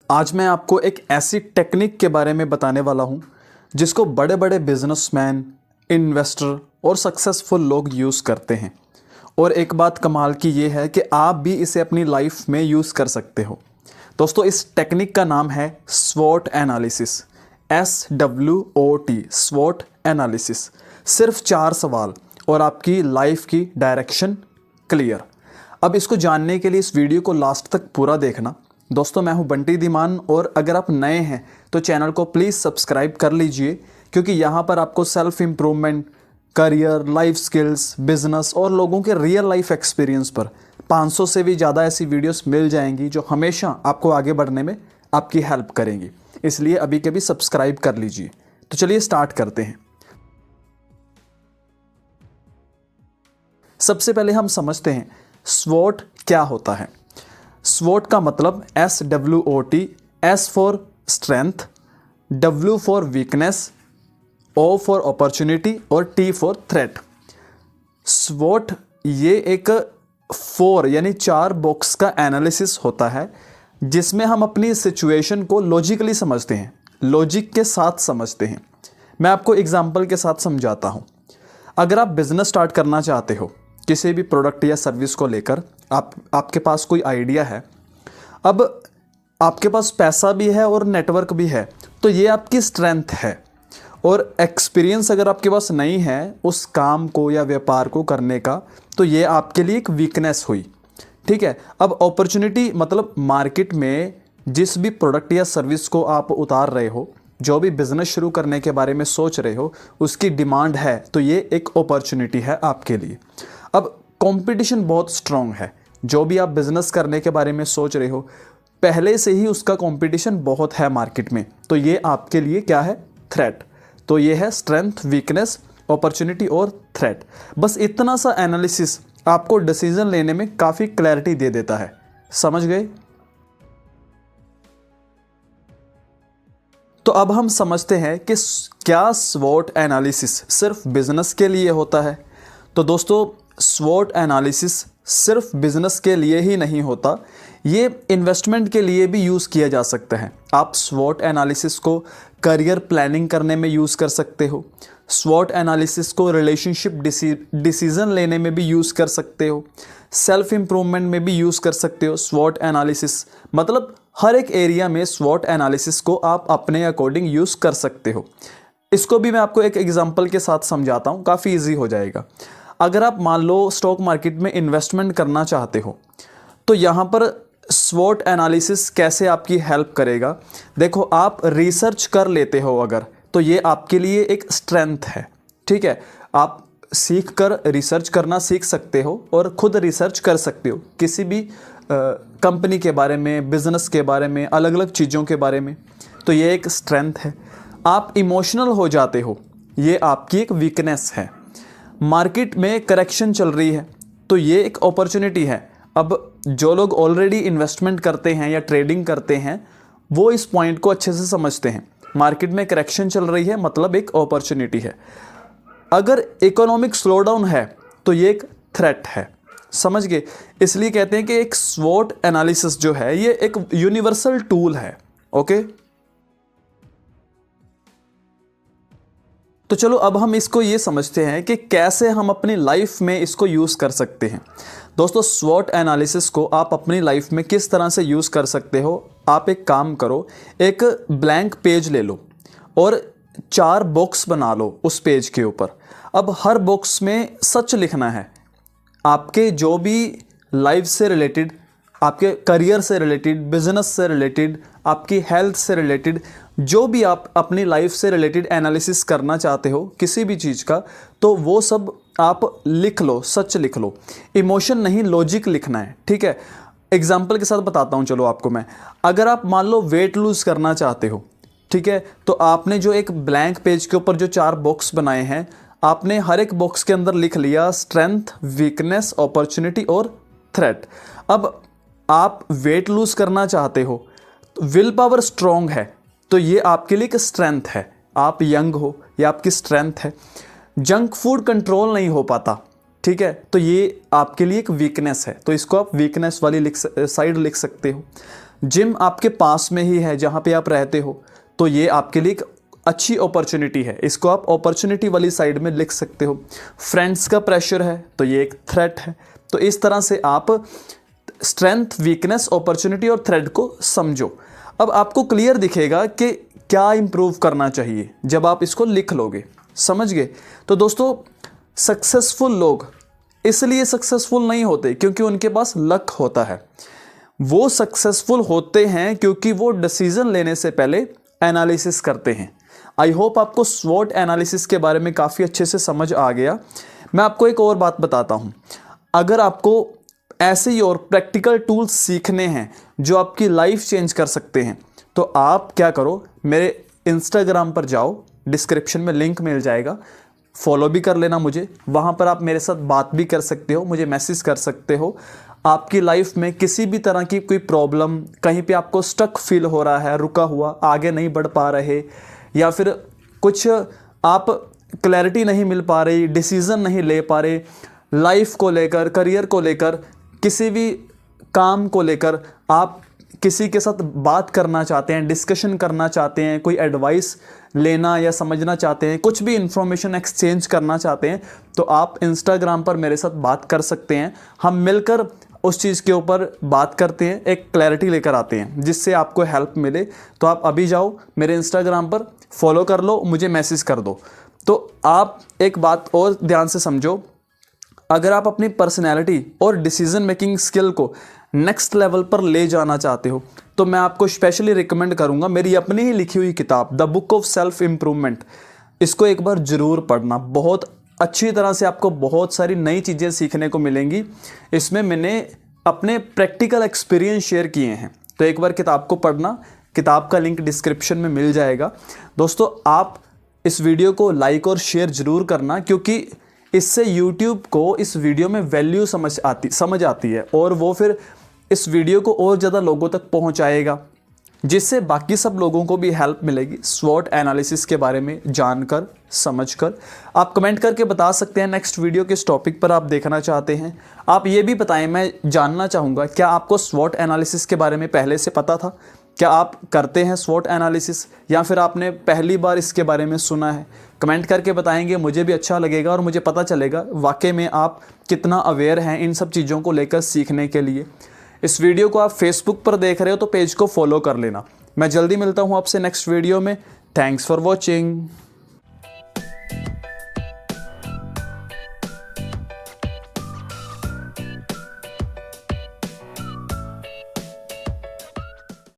आज मैं आपको एक ऐसी टेक्निक के बारे में बताने वाला हूं जिसको बड़े बड़े बिजनेसमैन, इन्वेस्टर और सक्सेसफुल लोग यूज़ करते हैं। और एक बात कमाल की ये है कि आप भी इसे अपनी लाइफ में यूज़ कर सकते हो। दोस्तों, इस टेक्निक का नाम है स्वॉट एनालिसिस। SWOT, स्वॉट एनालिसिस। सिर्फ 4 सवाल और आपकी लाइफ की डायरेक्शन क्लियर। अब इसको जानने के लिए इस वीडियो को लास्ट तक पूरा देखना। दोस्तों, मैं हूं बंटी धीमान और अगर आप नए हैं तो चैनल को प्लीज़ सब्सक्राइब कर लीजिए, क्योंकि यहाँ पर आपको self improvement, career, life skills, business और लोगों के रियल लाइफ एक्सपीरियंस पर 500 से भी ज़्यादा ऐसी वीडियोस मिल जाएंगी जो हमेशा आपको आगे बढ़ने में आपकी हेल्प करेंगी। इसलिए अभी के भी सब्सक्राइब कर लीजिए। तो चलिए स्टार्ट करते हैं। सबसे पहले हम समझते हैं स्वॉट क्या होता है। स्वॉट का मतलब SWOT, S for strength, W for weakness, O for opportunity और T फॉर थ्रेट। स्वॉट ये एक 4 यानी 4 बॉक्स का एनालिसिस होता है जिसमें हम अपनी सिचुएशन को लॉजिकली समझते हैं, लॉजिक के साथ समझते हैं। मैं आपको एग्जांपल के साथ समझाता हूँ। अगर आप बिजनेस स्टार्ट करना चाहते हो किसी भी प्रोडक्ट या सर्विस को लेकर, आपके पास कोई आइडिया है, अब आपके पास पैसा भी है और नेटवर्क भी है, तो ये आपकी स्ट्रेंथ है। और एक्सपीरियंस अगर आपके पास नहीं है उस काम को या व्यापार को करने का, तो ये आपके लिए एक वीकनेस हुई। ठीक है। अब अपॉर्चुनिटी मतलब मार्केट में जिस भी प्रोडक्ट या सर्विस को आप उतार रहे हो, जो भी बिजनेस शुरू करने के बारे में सोच रहे हो, उसकी डिमांड है, तो ये एक अपॉर्चुनिटी है आपके लिए। अब कंपटीशन बहुत स्ट्रांग है। जो भी आप बिजनेस करने के बारे में सोच रहे हो, पहले से ही उसका कंपटीशन बहुत है मार्केट में, तो ये आपके लिए क्या है? थ्रेट। तो ये है स्ट्रेंथ, वीकनेस, अपॉर्चुनिटी और थ्रेट। बस इतना सा एनालिसिस आपको डिसीजन लेने में काफ़ी क्लैरिटी दे देता है। समझ गए? तो अब हम समझते हैं कि क्या स्वॉट एनालिसिस सिर्फ बिजनेस के लिए होता है। तो दोस्तों, स्वॉट एनालिसिस सिर्फ बिजनेस के लिए ही नहीं होता, ये इन्वेस्टमेंट के लिए भी यूज़ किया जा सकता है। आप स्वॉट एनालिसिस को करियर प्लानिंग करने में यूज़ कर सकते हो। स्वॉट एनालिसिस को रिलेशनशिप डिसीजन लेने में भी यूज़ कर सकते हो। सेल्फ इम्प्रूवमेंट में भी यूज़ कर सकते हो स्वॉट एनालिसिस। मतलब हर एक एरिया में स्वॉट एनालिसिस को आप अपने अकॉर्डिंग यूज़ कर सकते हो। इसको भी मैं आपको एक एग्जांपल के साथ समझाता हूँ, काफ़ी इजी हो जाएगा। अगर आप मान लो स्टॉक मार्केट में इन्वेस्टमेंट करना चाहते हो, तो यहाँ पर स्वॉट एनालिसिस कैसे आपकी हेल्प करेगा। देखो, आप रिसर्च कर लेते हो अगर, तो ये आपके लिए एक स्ट्रेंथ है। ठीक है। आप सीख कर रिसर्च करना सीख सकते हो और ख़ुद रिसर्च कर सकते हो किसी भी कंपनी के बारे में, बिजनेस के बारे में, अलग अलग चीज़ों के बारे में, तो ये एक स्ट्रेंथ है। आप इमोशनल हो जाते हो, ये आपकी एक वीकनेस है। मार्केट में करेक्शन चल रही है, तो ये एक अपॉर्चुनिटी है। अब जो लोग ऑलरेडी इन्वेस्टमेंट करते हैं या ट्रेडिंग करते हैं, वो इस पॉइंट को अच्छे से समझते हैं। मार्केट में करेक्शन चल रही है मतलब एक अपॉर्चुनिटी है। अगर इकोनॉमिक स्लोडाउन है तो ये एक थ्रेट है। समझ गए? इसलिए कहते हैं कि एक स्वॉट एनालिसिस जो है ये एक यूनिवर्सल टूल है। ओके, तो चलो अब हम इसको ये समझते हैं कि कैसे हम अपनी लाइफ में इसको यूज़ कर सकते हैं। दोस्तों, स्वॉट एनालिसिस को आप अपनी लाइफ में किस तरह से यूज़ कर सकते हो। आप एक काम करो, एक ब्लैंक पेज ले लो और 4 बॉक्स बना लो उस पेज के ऊपर। अब हर बॉक्स में सच लिखना है। आपके जो भी लाइफ से रिलेटेड, आपके करियर से रिलेटेड, बिजनेस से रिलेटेड, आपकी हेल्थ से रिलेटेड, जो भी आप अपनी लाइफ से रिलेटेड एनालिसिस करना चाहते हो किसी भी चीज़ का, तो वो सब आप लिख लो, सच लिख लो। इमोशन नहीं, लॉजिक लिखना है। ठीक है। एग्जाम्पल के साथ बताता हूँ चलो आपको मैं। अगर आप मान लो वेट लूज़ करना चाहते हो, ठीक है, तो आपने जो एक ब्लैंक पेज के ऊपर जो 4 बॉक्स बनाए हैं, आपने हर एक बॉक्स के अंदर लिख लिया स्ट्रेंथ, वीकनेस, अपॉर्चुनिटी और थ्रेट। अब आप वेट लूज करना चाहते हो, विल पावर स्ट्रॉन्ग है, तो ये आपके लिए एक स्ट्रेंथ है। आप यंग हो, ये आपकी स्ट्रेंथ है। जंक फूड कंट्रोल नहीं हो पाता, ठीक है, तो ये आपके लिए एक वीकनेस है, तो इसको आप वीकनेस वाली साइड लिख सकते हो। जिम आपके पास में ही है जहाँ पे आप रहते हो, तो ये आपके लिए एक अच्छी अपॉर्चुनिटी है, इसको आप अपॉर्चुनिटी वाली साइड में लिख सकते हो। फ्रेंड्स का प्रेशर है तो ये एक थ्रेट है। तो इस तरह से आप स्ट्रेंथ, वीकनेस, अपॉर्चुनिटी और थ्रेट को समझो। अब आपको क्लियर दिखेगा कि क्या इंप्रूव करना चाहिए जब आप इसको लिख लोगे। समझ गए? तो दोस्तों, सक्सेसफुल लोग इसलिए सक्सेसफुल नहीं होते क्योंकि उनके पास लक होता है। वो सक्सेसफुल होते हैं क्योंकि वो डिसीजन लेने से पहले एनालिसिस करते हैं। आई होप आपको स्वॉट एनालिसिस के बारे में काफ़ी अच्छे से समझ आ गया। मैं आपको एक और बात बताता हूँ। अगर आपको ऐसे ही और प्रैक्टिकल टूल्स सीखने हैं जो आपकी लाइफ चेंज कर सकते हैं, तो आप क्या करो, मेरे इंस्टाग्राम पर जाओ, डिस्क्रिप्शन में लिंक मिल जाएगा, फॉलो भी कर लेना मुझे। वहाँ पर आप मेरे साथ बात भी कर सकते हो, मुझे मैसेज कर सकते हो। आपकी लाइफ में किसी भी तरह की कोई प्रॉब्लम, कहीं पे आपको स्टक फील हो रहा है, रुका हुआ, आगे नहीं बढ़ पा रहे, या फिर कुछ आप क्लैरिटी नहीं मिल पा रही, डिसीज़न नहीं ले पा रहे, लाइफ को लेकर, करियर को लेकर, किसी भी काम को लेकर आप किसी के साथ बात करना चाहते हैं, डिस्कशन करना चाहते हैं, कोई एडवाइस लेना या समझना चाहते हैं, कुछ भी इंफॉर्मेशन एक्सचेंज करना चाहते हैं, तो आप इंस्टाग्राम पर मेरे साथ बात कर सकते हैं। हम मिलकर उस चीज़ के ऊपर बात करते हैं, एक क्लैरिटी लेकर आते हैं जिससे आपको हेल्प मिले। तो आप अभी जाओ, मेरे इंस्टाग्राम पर फॉलो कर लो, मुझे मैसेज कर दो। तो आप एक बात और ध्यान से समझो, अगर आप अपनी पर्सनैलिटी और डिसीजन मेकिंग स्किल को नेक्स्ट लेवल पर ले जाना चाहते हो, तो मैं आपको स्पेशली रिकमेंड करूंगा मेरी अपनी ही लिखी हुई किताब the book of self improvement. इसको एक बार ज़रूर पढ़ना, बहुत अच्छी तरह से आपको बहुत सारी नई चीज़ें सीखने को मिलेंगी। इसमें मैंने अपने प्रैक्टिकल एक्सपीरियंस शेयर किए हैं, तो एक बार किताब को पढ़ना। किताब का लिंक डिस्क्रिप्शन में मिल जाएगा। दोस्तों, आप इस वीडियो को लाइक और शेयर ज़रूर करना, क्योंकि इससे YouTube को इस वीडियो में वैल्यू समझ आती है और वो फिर इस वीडियो को और ज़्यादा लोगों तक पहुंचाएगा, जिससे बाकी सब लोगों को भी हेल्प मिलेगी स्वॉट एनालिसिस के बारे में जानकर, समझकर। आप कमेंट करके बता सकते हैं नेक्स्ट वीडियो किस टॉपिक पर आप देखना चाहते हैं। आप ये भी बताएं, मैं जानना चाहूँगा, क्या आपको स्वॉट एनालिसिस के बारे में पहले से पता था? क्या आप करते हैं स्वॉट एनालिसिस, या फिर आपने पहली बार इसके बारे में सुना है? कमेंट करके बताएंगे, मुझे भी अच्छा लगेगा और मुझे पता चलेगा वाकई में आप कितना अवेयर हैं इन सब चीज़ों को लेकर सीखने के लिए। इस वीडियो को आप फेसबुक पर देख रहे हो तो पेज को फॉलो कर लेना। मैं जल्दी मिलता हूँ आपसे नेक्स्ट वीडियो में। Thanks for watching.